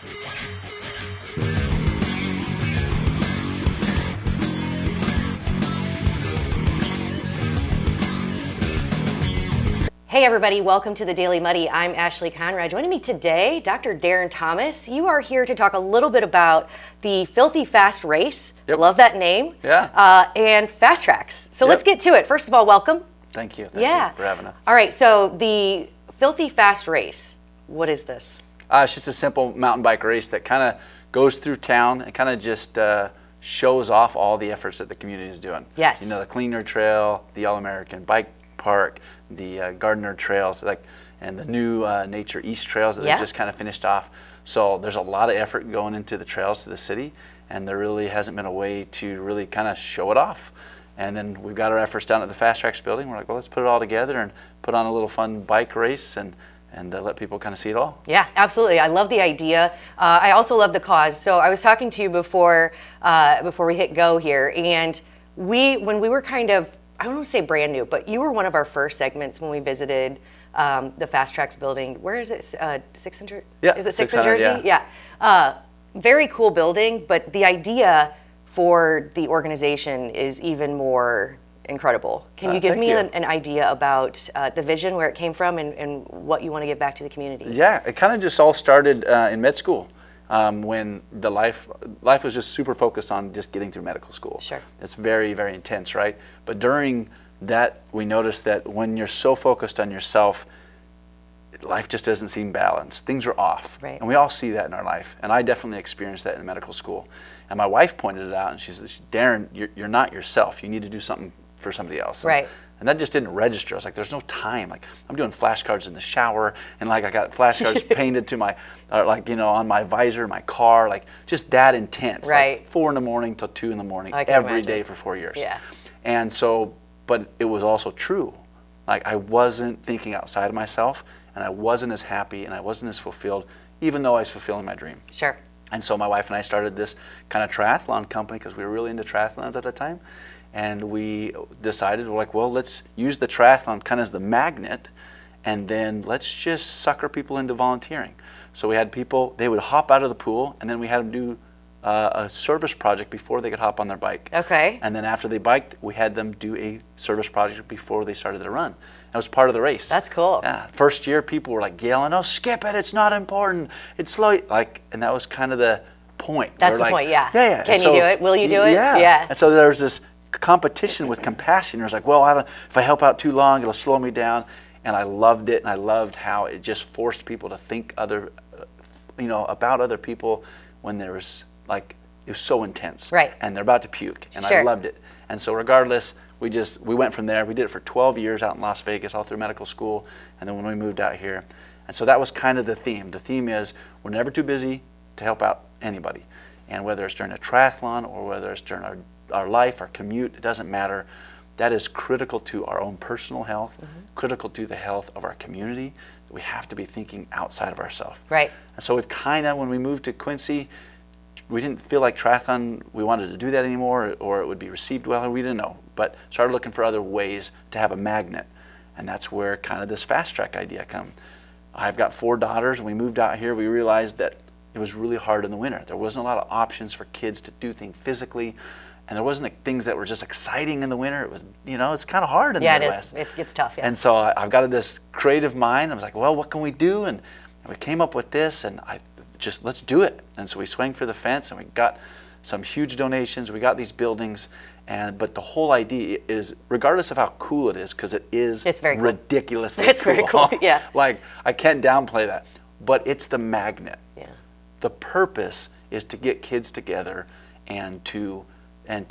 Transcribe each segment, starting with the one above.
Hey everybody, welcome to the Daily Muddy. I'm Ashley Conrad. Joining me today, Dr. Darin Thomas. You are here to talk a little bit about the Philthy Phast Race. Yep. Love that name. Yeah. And Phast Tracks. So Yep. Let's get to it. First of all, welcome. Thank you. Yeah. Thank you for having us. All right, so the Philthy Phast Race, what is this? It's just a simple mountain bike race that kind of goes through town and kind of just shows off all the efforts that the community is doing. Yes. You know, the Cleaner Trail, the All-American Bike Park, the Gardner Trails, and the new Nature East Trails that they just kind of finished off. So there's a lot of effort going into the trails to the city, and there really hasn't been a way to really kind of show it off. And then we've got our efforts down at the Phast Tracks building. We're like, well, let's put it all together and put on a little fun bike race and let people kind of see it all. Yeah, absolutely. I love the idea. I also love the cause. So I was talking to you before we hit go here, and when we were kind of, I don't want to say brand new, but you were one of our first segments when we visited the Phast Tracks building. Where is it? 600? Yeah. Is it 6 in Jersey? Yeah. Very cool building, but the idea for the organization is even more incredible. Can you give me an idea about the vision, where it came from, and what you want to give back to the community? Yeah, it kind of just all started in med school. When the life was just super focused on just getting through medical school. Sure. It's very, very intense, right? But during that, we noticed that when you're so focused on yourself, life just doesn't seem balanced. Things are off. Right. And we all see that in our life. And I definitely experienced that in medical school. And my wife pointed it out, and she said, Darin, you're not yourself. You need to do something for somebody else. Right. And that just didn't register. I was like, there's no time. Like, I'm doing flashcards in the shower, and like I got flashcards painted to my, on my visor, my car, like just that intense. Right. Like 4 in the morning till 2 in the morning, I can every imagine. day for 4 years. Yeah. And so, but it was also true. Like, I wasn't thinking outside of myself, and I wasn't as happy, and I wasn't as fulfilled, even though I was fulfilling my dream. Sure. And so my wife and I started this kind of triathlon company because we were really into triathlons at the time. And we decided, we're like, well, let's use the triathlon kind of as the magnet, and then let's just sucker people into volunteering. So we had people, they would hop out of the pool, and then we had them do a service project before they could hop on their bike. Okay. And then after they biked, we had them do a service project before they started their run. That was part of the race. That's cool. Yeah. First year, people were like yelling, "Oh, skip it! It's not important. It's slow." And that was kind of the point. That's the point. Yeah. Yeah, yeah. Can you do it? Will you do it? Yeah. Yeah. And so there was this competition with compassion. It was like, well, if I help out too long, it'll slow me down. And I loved it, and I loved how it just forced people to think about other people when there was it was so intense. Right. And they're about to puke, and Sure. I loved it. And so regardless, we went from there. We did it for 12 years out in Las Vegas, all through medical school, and then when we moved out here. And so that was kind of the theme. The theme is we're never too busy to help out anybody. And whether it's during a triathlon or whether it's during our life, our commute, it doesn't matter. That is critical to our own personal health, critical to the health of our community. We have to be thinking outside of ourselves. Right. And so we've kind of, when we moved to Quincy, we didn't feel like triathlon, we wanted to do that anymore, or it would be received well, or we didn't know. But started looking for other ways to have a magnet. And that's where kind of this fast track idea come. I've got 4 daughters. When we moved out here, we realized that it was really hard in the winter. There wasn't a lot of options for kids to do things physically. And there wasn't things that were just exciting in the winter. It was, it's kind of hard in the Midwest. Yeah, it is. It gets tough, yeah. And so I've got this creative mind. I was like, well, what can we do? And we came up with this, and let's do it. And so we swung for the fence, and we got some huge donations. We got these buildings, but the whole idea is, regardless of how cool it is, because it's very cool. Ridiculously it's cool. Very cool, yeah. Like, I can't downplay that. But it's the magnet. Yeah. The purpose is to get kids together and to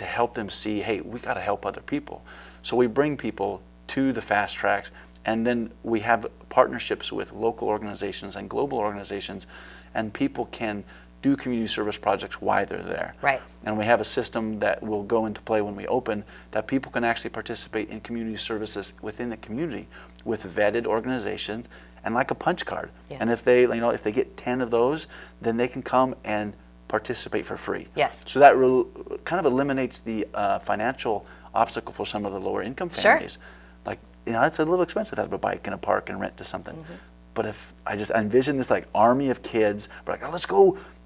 help them see, hey, we got to help other people. So we bring people to the Phast Tracks, and then we have partnerships with local organizations and global organizations, and people can do community service projects while they're there. Right. And we have a system that will go into play when we open, that people can actually participate in community services within the community with vetted organizations, and like a punch card. Yeah. And if they get 10 of those, then they can come and participate for free. Yes. So that kind of eliminates the financial obstacle for some of the lower income families. Sure. Like, it's a little expensive to have a bike and a park and rent to something. But if I envision this like army of kids, like, oh,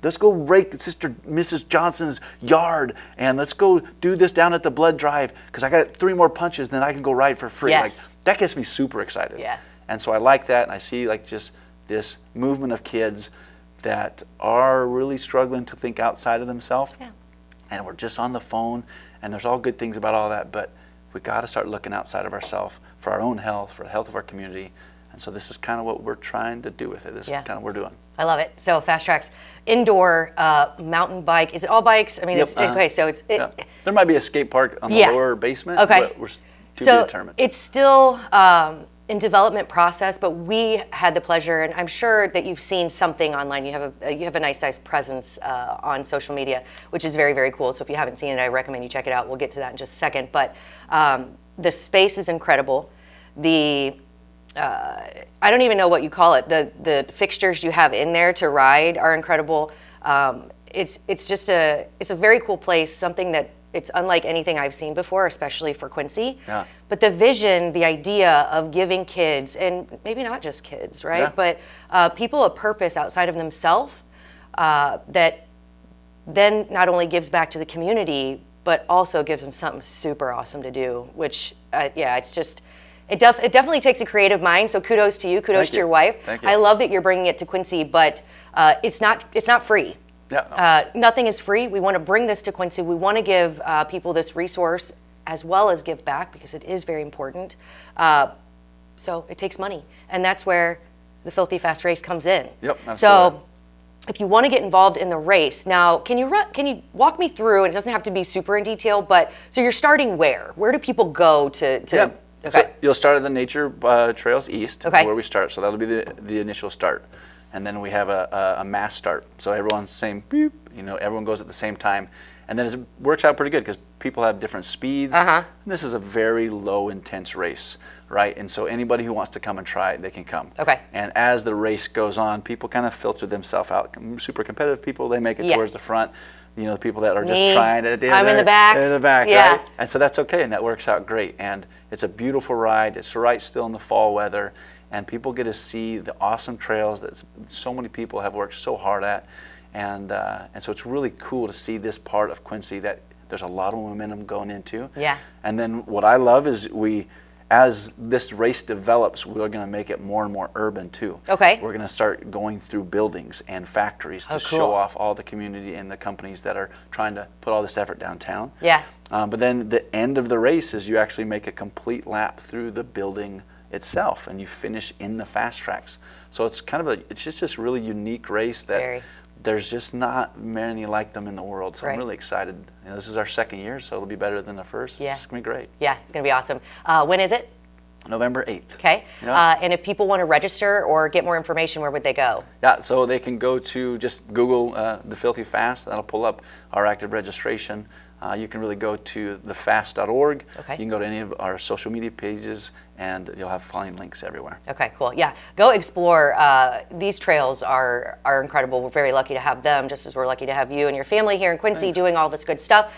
let's go rake Sister Mrs. Johnson's yard, and let's go do this down at the blood drive because I got 3 more punches, then I can go ride for free. Yes. Like, that gets me super excited. Yeah. And so I like that, and I see like just this movement of kids that are really struggling to think outside of themselves. Yeah. And we're just on the phone, and there's all good things about all that, but we got to start looking outside of ourselves for our own health, for the health of our community. And so this is kind of what we're trying to do with it. This is kind of what we're doing. I love it. So Phast Tracks, indoor mountain bike. Is it all bikes? I mean, Yep, okay. So it's there might be a skate park on the lower basement. Okay. But we're to be determined. It's still in development process, but we had the pleasure, and I'm sure that you've seen something online. You have a nice sized presence on social media, which is very, very cool. So if you haven't seen it, I recommend you check it out. We'll get to that in just a second. But the space is incredible. I don't even know what you call it. The fixtures you have in there to ride are incredible. It's a very cool place. Something that it's unlike anything I've seen before, especially for Quincy. Yeah. But the vision, the idea of giving kids, and maybe not just kids, right? Yeah. But people a purpose outside of themselves that then not only gives back to the community, but also gives them something super awesome to do. Which, it's just. It definitely takes a creative mind, so kudos to you, kudos to your wife. Thank you. I love that you're bringing it to Quincy, but it's not free. Yeah. Nothing is free. We want to bring this to Quincy. We want to give people this resource as well as give back because it is very important. So it takes money, and that's where the Philthy Phast Race comes in. Yep. Absolutely. So if you want to get involved in the race, now can you walk me through? And it doesn't have to be super in detail, but so you're starting where? Where do people go to? Yeah. Okay. So you'll start at the Nature Trails East, Okay. where we start. So that'll be the initial start, and then we have a mass start. So everyone's saying beep, everyone goes at the same time, and then it works out pretty good because people have different speeds. Uh-huh. And this is a very low intense race, right? And so anybody who wants to come and try it, they can come. Okay. And as the race goes on, people kind of filter themselves out. Super competitive people, they make it towards the front. The people that are just trying to. I'm in the back. In the back, yeah. right? And so that's okay, and that works out great. And it's a beautiful ride. It's right still in the fall weather, and people get to see the awesome trails that so many people have worked so hard at. And so it's really cool to see this part of Quincy that there's a lot of momentum going into. Yeah. And then what I love is as this race develops, we're going to make it more and more urban too. Okay. We're going to start going through buildings and factories to show off all the community and the companies that are trying to put all this effort downtown. Yeah. But then the end of the race is you actually make a complete lap through the building itself, and you finish in the Phast Tracks. So it's kind of it's just this really unique race that there's just not many like them in the world. So I'm really excited. This is our second year, so it'll be better than the first. Yeah. It's going to be great. Yeah, it's going to be awesome. When is it? November 8th. Okay. Yeah. And if people want to register or get more information, where would they go? Yeah, so they can go to just Google the Philthy Phast. That'll pull up our active registration. You can really go to thefast.org. Okay. You can go to any of our social media pages, and you'll have flying links everywhere. Okay, cool. Yeah, go explore. These trails are incredible. We're very lucky to have them, just as we're lucky to have you and your family here in Quincy doing all this good stuff.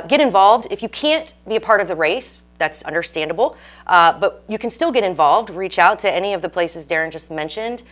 Get involved. If you can't be a part of the race, that's understandable, but you can still get involved. Reach out to any of the places Darin just mentioned.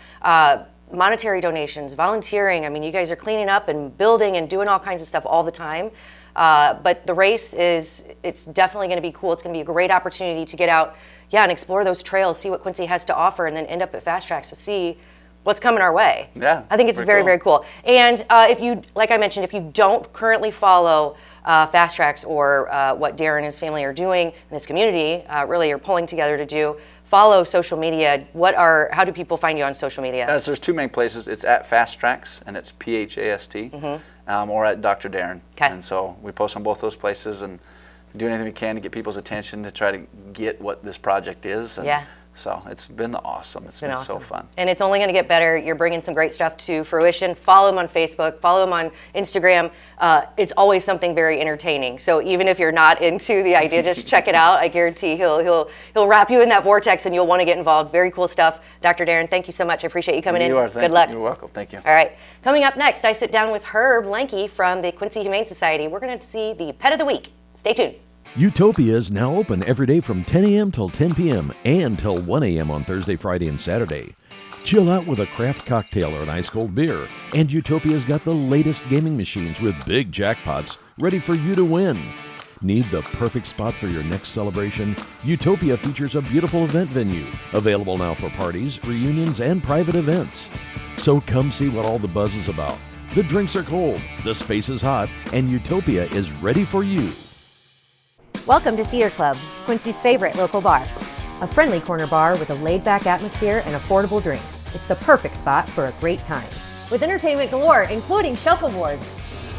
Monetary donations, volunteering. I mean, you guys are cleaning up and building and doing all kinds of stuff all the time. But the race it's definitely going to be cool. It's going to be a great opportunity to get out, and explore those trails, see what Quincy has to offer, and then end up at Phast Tracks to see what's coming our way. Yeah, I think it's very, very cool. And if you, like I mentioned, if you don't currently follow Phast Tracks or what Darin and his family are doing in this community, really are pulling together to do, follow social media. How do people find you on social media? There's two main places. It's at Phast Tracks, and it's PHAST, or at Dr. Darin. Okay. And so we post on both those places and do anything we can to get people's attention to try to get what this project is. And so it's been awesome. It's been awesome. So fun. And it's only going to get better. You're bringing some great stuff to fruition. Follow him on Facebook. Follow him on Instagram. It's always something very entertaining. So even if you're not into the idea, just check it out. I guarantee he'll wrap you in that vortex, and you'll want to get involved. Very cool stuff. Dr. Darin, thank you so much. I appreciate you coming in. Good luck. You're welcome. Thank you. All right. Coming up next, I sit down with Herb Lankey from the Quincy Humane Society. We're going to see the Pet of the Week. Stay tuned. Utopia is now open every day from 10 a.m. till 10 p.m. and till 1 a.m. on Thursday, Friday, and Saturday. Chill out with a craft cocktail or an ice cold beer. And Utopia's got the latest gaming machines with big jackpots ready for you to win. Need the perfect spot for your next celebration? Utopia features a beautiful event venue, available now for parties, reunions, and private events. So come see what all the buzz is about. The drinks are cold, the space is hot, and Utopia is ready for you. Welcome to Cedar Club, Quincy's favorite local bar. A friendly corner bar with a laid-back atmosphere and affordable drinks. It's the perfect spot for a great time. With entertainment galore, including shuffleboard,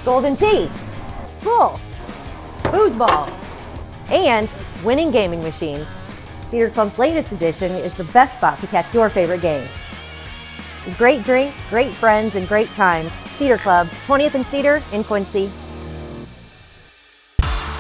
golden tea, pool, foosball, and winning gaming machines. Cedar Club's latest edition is the best spot to catch your favorite game. Great drinks, great friends, and great times. Cedar Club, 20th and Cedar in Quincy.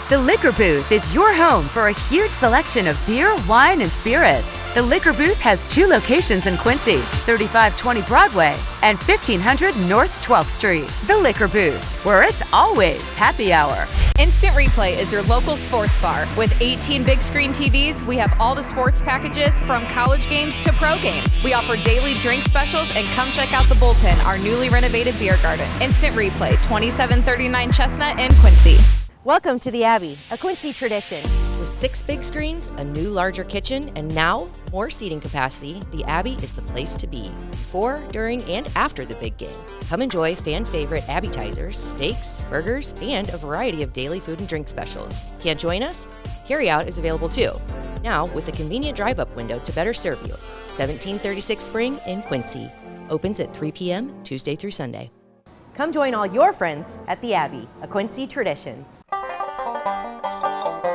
The Liquor Booth is your home for a huge selection of beer, wine, and spirits. The Liquor Booth has 2 locations in Quincy, 3520 Broadway and 1500 North 12th Street. The Liquor Booth, where it's always happy hour. Instant Replay is your local sports bar. With 18 big screen TVs, we have all the sports packages from college games to pro games. We offer daily drink specials, and come check out the Bullpen, our newly renovated beer garden. Instant Replay, 2739 Chestnut in Quincy. Welcome to the Abbey, a Quincy tradition. With 6 big screens, a new larger kitchen, and now more seating capacity, the Abbey is the place to be before, during, and after the big game. Come enjoy fan favorite appetizers, steaks, burgers, and a variety of daily food and drink specials. Can't join us? Carryout is available too. Now with a convenient drive-up window to better serve you. 1736 Spring in Quincy. Opens at 3 p.m. Tuesday through Sunday. Come join all your friends at the Abbey, a Quincy tradition.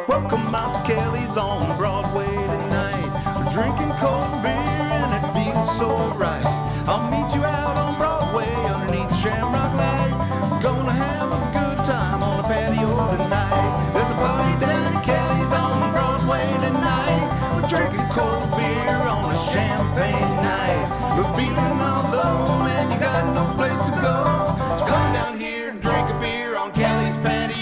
Welcome out to Kelly's on Broadway tonight. We're drinking cold beer and it feels so right. I'll meet you out on Broadway underneath Shamrock Light. We're gonna have a good time on the patio tonight. There's a party down at Kelly's on Broadway tonight. We're drinking cold beer on a champagne night. We're feeling all alone and you got no place to go. So come down here and drink a beer on Kelly's patio.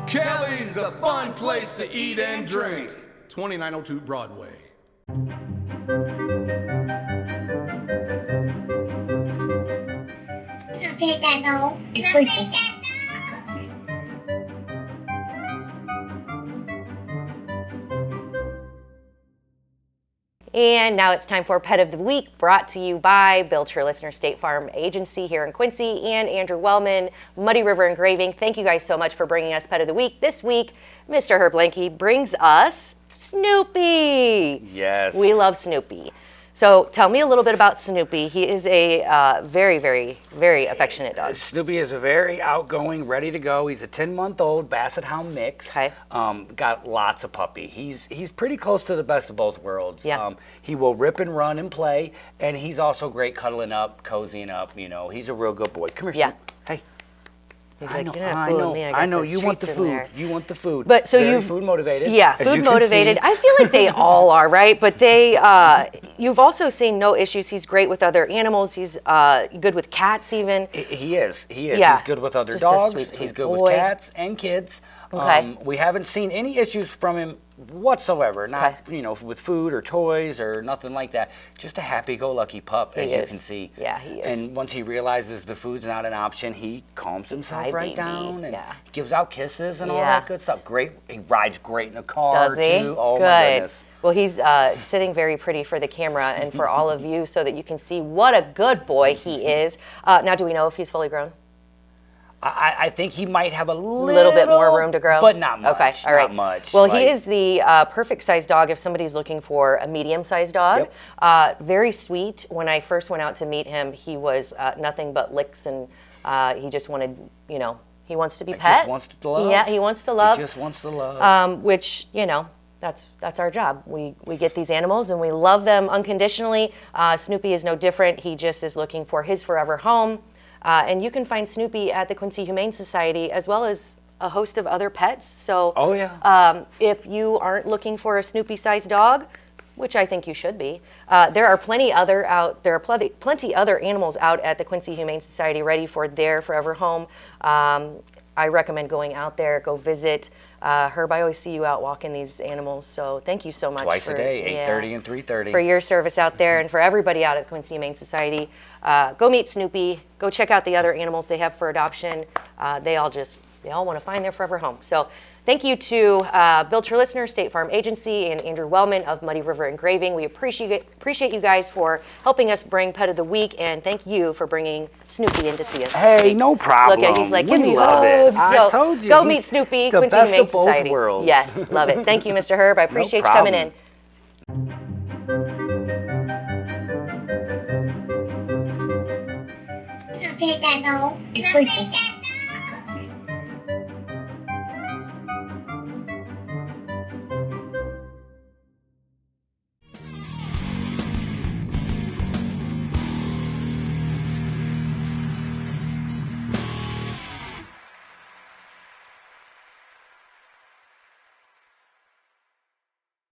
Kelly's a fun place to eat and drink. 2902 Broadway. And now it's time for Pet of the Week, brought to you by Built Your Listener State Farm Agency here in Quincy and Andrew Wellman, Muddy River Engraving. Thank you guys so much for bringing us Pet of the Week. This week, Mr. Herb Lankey brings us Snoopy. Yes. We love Snoopy. So tell me a little bit about Snoopy. He is a very, very, very affectionate dog. Snoopy is a very outgoing, ready to go. He's a 10-month-old Basset Hound mix. Okay. Got lots of puppy. He's pretty close to the best of both worlds. Yeah. He will rip and run and play, and he's also great cuddling up, cozying up. You know, he's a real good boy. Come here, Yeah. Snoop. Hey. He's like, you're not fooling me. I know. those You want the treats in food. there. You want the food. But so Very you food motivated. Yeah, as you food can motivated. see. I feel like they all are, right? But they, you've also seen no issues. He's great with other animals. He's good with cats, even. He is. Yeah. He's good with other Just a dogs. sweet, sweet He's good boy. with cats and kids. Okay. We haven't seen any issues from him whatsoever. Not, Okay. with food or toys or nothing like that. Just a happy-go-lucky pup, as He you is. can see. Yeah, he is. And once he realizes the food's not an option, he calms himself Hi, right baby. down and Yeah. gives out kisses and all Yeah. that good stuff. Great. He rides great in the car, Does he? too. Oh, Good. my goodness. Well, he's sitting very pretty for the camera and for all of you so that you can see what a good boy he is. Now, do we know if he's fully grown? I think he might have a Little bit more room to grow? but not much. Okay, all right. Not much. Well, Like- he is the perfect size dog if somebody's looking for a medium-sized dog. Very sweet. When I first went out to meet him, he was nothing but licks, and he just wanted, he wants to be pet. Just wants to love. Yeah, he wants to love. He just wants to love. Which, that's our job. We get these animals and we love them unconditionally. Snoopy is no different. He just is looking for his forever home. And you can find Snoopy at the Quincy Humane Society as well as a host of other pets. So Oh, yeah. if you aren't looking for a Snoopy-sized dog, which I think you should be, there are plenty other animals out at the Quincy Humane Society ready for their forever home. I recommend going out there, go visit. Herb, I always see you out walking these animals, so thank you so much. Twice a day, 8:30 and 3:30. For your service out there, and for everybody out at the Quincy Humane Society. Go meet Snoopy, go check out the other animals they have for adoption. They all want to find their forever home. So thank you to Built Your Listener, State Farm Agency, and Andrew Wellman of Muddy River Engraving. We appreciate you guys for helping us bring Pet of the Week, and thank you for bringing Snoopy in to see us. Hey, no problem. Look at, he's like, give We me love hugs. it. I So told you, go he's meet Snoopy, the Quincy best Humane of both Society. worlds. Yes, love it. Thank you, Mr. Herb. I appreciate you coming in. It's like